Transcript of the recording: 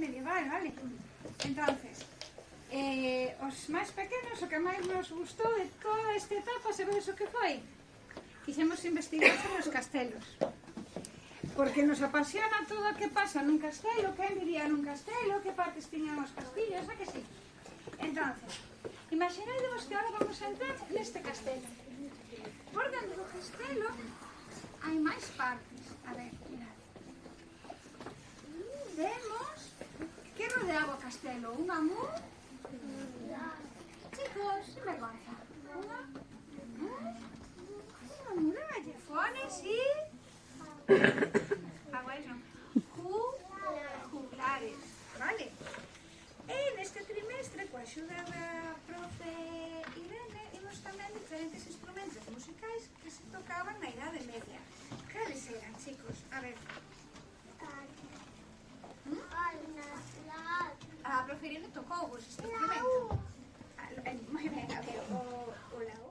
medieval, vale? Entonces, os máis pequenos, o que máis nos gustou de toda esta etapa, sabedes o que foi? Quixemos investigar sobre os castelos. Porque nos apasiona todo o que pasa nun castelo, quen vivía nun castelo, que partes tiñan os castillos, a que sí? Entonces, imaginadevos que agora vamos a entrar neste castelo. Por dentro do castelo hai máis partes. A ver, mirad. Vemos que rodeaba o castelo unha chicos, sin vergonza. Unha muralla. Fones e... Aguais non. Juglares, vale? E neste trimestre, coa axuda da profe Irene, imos tamén diferentes instrumentos musicais que se tocaban na Idade Media. Cales eran, chicos? A ver. A profe Irene tocou vos este instrumento. Moi ben, a ver, o laúd.